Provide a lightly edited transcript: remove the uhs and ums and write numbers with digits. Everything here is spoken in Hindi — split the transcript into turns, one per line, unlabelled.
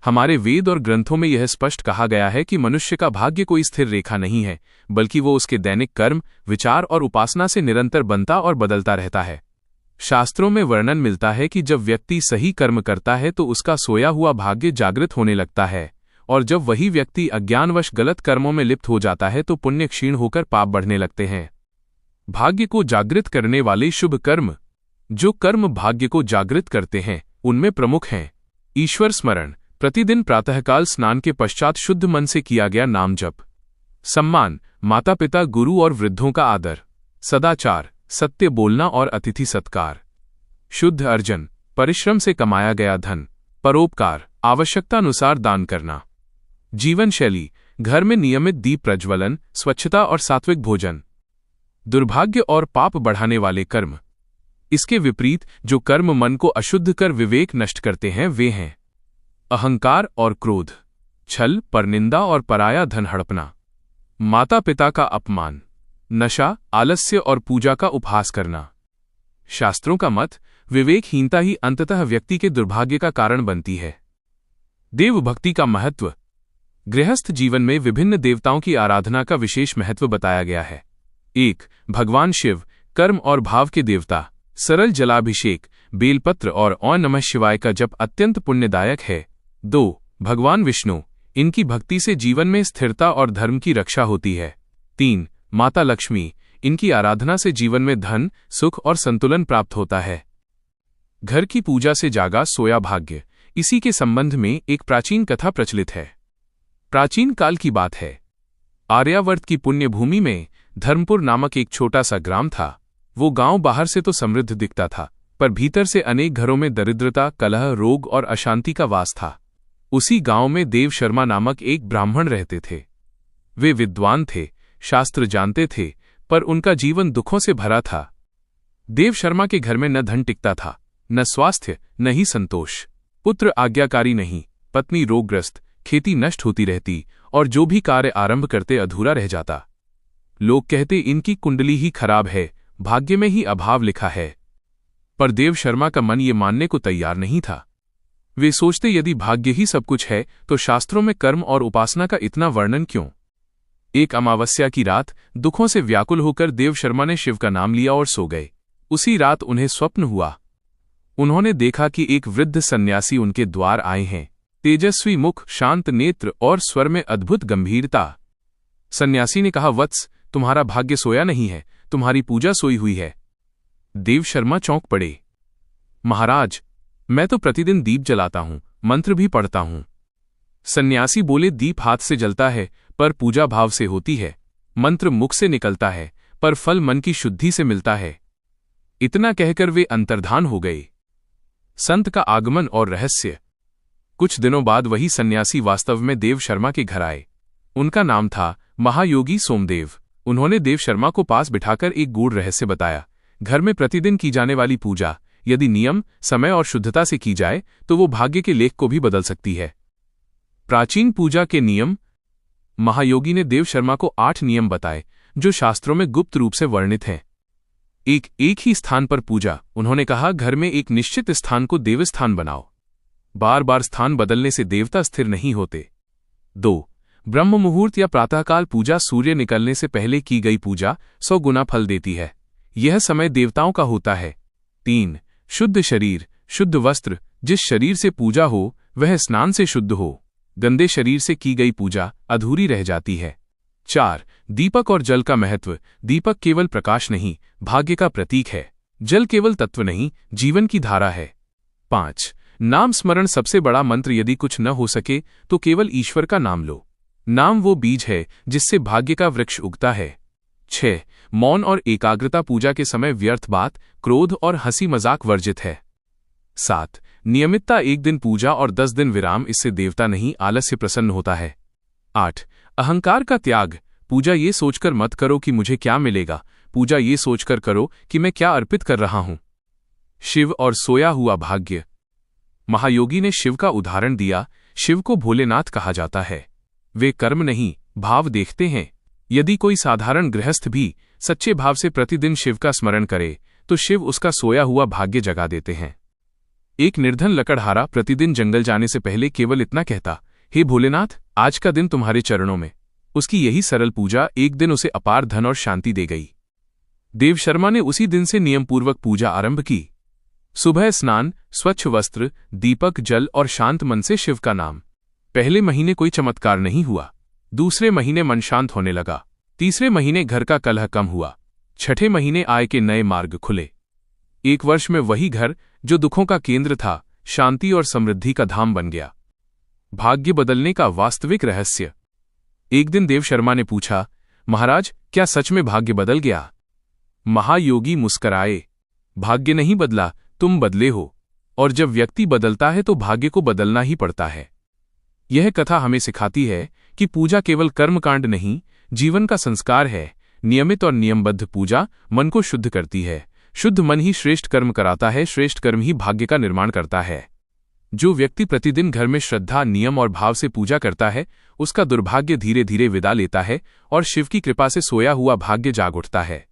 हमारे वेद और ग्रंथों में यह स्पष्ट कहा गया है कि मनुष्य का भाग्य कोई स्थिर रेखा नहीं है, बल्कि वो उसके दैनिक कर्म, विचार और उपासना से निरंतर बनता और बदलता रहता है। शास्त्रों में वर्णन मिलता है कि जब व्यक्ति सही कर्म करता है तो उसका सोया हुआ भाग्य जागृत होने लगता है, और जब वही व्यक्ति अज्ञानवश गलत कर्मों में लिप्त हो जाता है तो पुण्य क्षीण होकर पाप बढ़ने लगते हैं। भाग्य को जागृत करने वाले शुभ कर्म। जो कर्म भाग्य को जागृत करते हैं उनमें प्रमुख हैं ईश्वर स्मरण, प्रतिदिन प्रातःकाल स्नान के पश्चात शुद्ध मन से किया गया नाम जप, सम्मान, माता पिता गुरु और वृद्धों का आदर, सदाचार, सत्य बोलना और अतिथि सत्कार, शुद्ध अर्जन, परिश्रम से कमाया गया धन, परोपकार, आवश्यकतानुसार दान करना, जीवन शैली, घर में नियमित दीप प्रज्वलन, स्वच्छता और सात्विक भोजन। दुर्भाग्य और पाप बढ़ाने वाले कर्म। इसके विपरीत जो कर्म मन को अशुद्ध कर विवेक नष्ट करते हैं वे हैं अहंकार और क्रोध, छल, परनिंदा और पराया धन हड़पना, माता पिता का अपमान, नशा, आलस्य और पूजा का उपहास करना। शास्त्रों का मत, विवेकहीनता ही अंततः व्यक्ति के दुर्भाग्य का कारण बनती है। देव भक्ति का महत्व। गृहस्थ जीवन में विभिन्न देवताओं की आराधना का विशेष महत्व बताया गया है। 1. भगवान शिव, कर्म और भाव के देवता। सरल जलाभिषेक, बेलपत्र और ओम नमः शिवाय का जप अत्यंत पुण्यदायक है। 2. भगवान विष्णु, इनकी भक्ति से जीवन में स्थिरता और धर्म की रक्षा होती है। 3. माता लक्ष्मी, इनकी आराधना से जीवन में धन, सुख और संतुलन प्राप्त होता है। घर की पूजा से जागा सोया भाग्य। इसी के संबंध में एक प्राचीन कथा प्रचलित है। प्राचीन काल की बात है। आर्यावर्त की पुण्य भूमि में धर्मपुर नामक एक छोटा सा ग्राम था। वो गांव बाहर से तो समृद्ध दिखता था, पर भीतर से अनेक घरों में दरिद्रता, कलह, रोग और अशांति का वास था। उसी गांव में देव शर्मा नामक एक ब्राह्मण रहते थे। वे विद्वान थे, शास्त्र जानते थे, पर उनका जीवन दुखों से भरा था। देव शर्मा के घर में न धन टिकता था, न स्वास्थ्य, न ही संतोष। पुत्र आज्ञाकारी नहीं, पत्नी रोगग्रस्त, खेती नष्ट होती रहती और जो भी कार्य आरंभ करते अधूरा रह जाता। लोग कहते इनकी कुंडली ही खराब है, भाग्य में ही अभाव लिखा है। पर देव शर्मा का मन ये मानने को तैयार नहीं था। वे सोचते यदि भाग्य ही सब कुछ है तो शास्त्रों में कर्म और उपासना का इतना वर्णन क्यों। एक अमावस्या की रात दुखों से व्याकुल होकर देव शर्मा ने शिव का नाम लिया और सो गए। उसी रात उन्हें स्वप्न हुआ। उन्होंने देखा कि एक वृद्ध सन्यासी उनके द्वार आए हैं। तेजस्वी मुख, शांत नेत्र और स्वर में अद्भुत गंभीरता। सन्यासी ने कहा, वत्स, तुम्हारा भाग्य सोया नहीं है, तुम्हारी पूजा सोई हुई है। देव शर्मा चौंक पड़े। महाराज, मैं तो प्रतिदिन दीप जलाता हूं, मंत्र भी पढ़ता हूं। सन्यासी बोले, दीप हाथ से जलता है पर पूजा भाव से होती है, मंत्र मुख से निकलता है पर फल मन की शुद्धि से मिलता है। इतना कहकर वे अंतर्धान हो गए। संत का आगमन और रहस्य। कुछ दिनों बाद वही सन्यासी वास्तव में देव शर्मा के घर आए। उनका नाम था महायोगी सोमदेव। उन्होंने देव शर्मा को पास बिठाकर एक गूढ़ रहस्य बताया। घर में प्रतिदिन की जाने वाली पूजा यदि नियम, समय और शुद्धता से की जाए तो वो भाग्य के लेख को भी बदल सकती है। प्राचीन पूजा के नियम। महायोगी ने देव शर्मा को 8 नियम बताए जो शास्त्रों में गुप्त रूप से वर्णित हैं। एक ही स्थान पर पूजा। उन्होंने कहा, घर में एक निश्चित स्थान को देवस्थान बनाओ। बार बार स्थान बदलने से देवता स्थिर नहीं होते। 2. ब्रह्म मुहूर्त या प्रातःकाल पूजा। सूर्य निकलने से पहले की गई पूजा 100 गुना फल देती है। यह समय देवताओं का होता है। 3. शुद्ध शरीर, शुद्ध वस्त्र। जिस शरीर से पूजा हो वह स्नान से शुद्ध हो। गंदे शरीर से की गई पूजा अधूरी रह जाती है। 4. दीपक और जल का महत्व। दीपक केवल प्रकाश नहीं, भाग्य का प्रतीक है। जल केवल तत्व नहीं, जीवन की धारा है। 5. नाम स्मरण। सबसे बड़ा मंत्र। यदि कुछ न हो सके तो केवल ईश्वर का नाम लो। नाम वो बीज है जिससे भाग्य का वृक्ष उगता है। 6. मौन और एकाग्रता। पूजा के समय व्यर्थ बात, क्रोध और हंसी मजाक वर्जित है। 7. नियमितता। 1 दिन पूजा और 10 दिन विराम। इससे देवता नहीं, आलस्य प्रसन्न होता है। 8. अहंकार का त्याग। पूजा ये सोचकर मत करो कि मुझे क्या मिलेगा, पूजा ये सोचकर करो कि मैं क्या अर्पित कर रहा हूं। शिव और सोया हुआ भाग्य। महायोगी ने शिव का उदाहरण दिया। शिव को भोलेनाथ कहा जाता है। वे कर्म नहीं, भाव देखते हैं। यदि कोई साधारण गृहस्थ भी सच्चे भाव से प्रतिदिन शिव का स्मरण करे तो शिव उसका सोया हुआ भाग्य जगा देते हैं। एक निर्धन लकड़हारा प्रतिदिन जंगल जाने से पहले केवल इतना कहता, हे भोलेनाथ, आज का दिन तुम्हारे चरणों में। उसकी यही सरल पूजा एक दिन उसे अपार धन और शांति दे गई। देवशर्मा ने उसी दिन से नियमपूर्वक पूजा आरंभ की। सुबह स्नान, स्वच्छ वस्त्र, दीपक, जल और शांत मन से शिव का नाम। पहले महीने कोई चमत्कार नहीं हुआ। दूसरे महीने मन शांत होने लगा। तीसरे महीने घर का कलह कम हुआ। छठे महीने आय के नए मार्ग खुले। एक वर्ष में वही घर जो दुखों का केंद्र था, शांति और समृद्धि का धाम बन गया। भाग्य बदलने का वास्तविक रहस्य। एक दिन देवशर्मा ने पूछा, महाराज, क्या सच में भाग्य बदल गया? महायोगी मुस्कराए, भाग्य नहीं बदला, तुम बदले हो। और जब व्यक्ति बदलता है तो भाग्य को बदलना ही पड़ता है। यह कथा हमें सिखाती है कि पूजा केवल कर्मकांड नहीं, जीवन का संस्कार है। नियमित और नियमबद्ध पूजा मन को शुद्ध करती है। शुद्ध मन ही श्रेष्ठ कर्म कराता है। श्रेष्ठ कर्म ही भाग्य का निर्माण करता है। जो व्यक्ति प्रतिदिन घर में श्रद्धा, नियम और भाव से पूजा करता है, उसका दुर्भाग्य धीरे धीरे विदा लेता है और शिव की कृपा से सोया हुआ भाग्य जाग उठता है।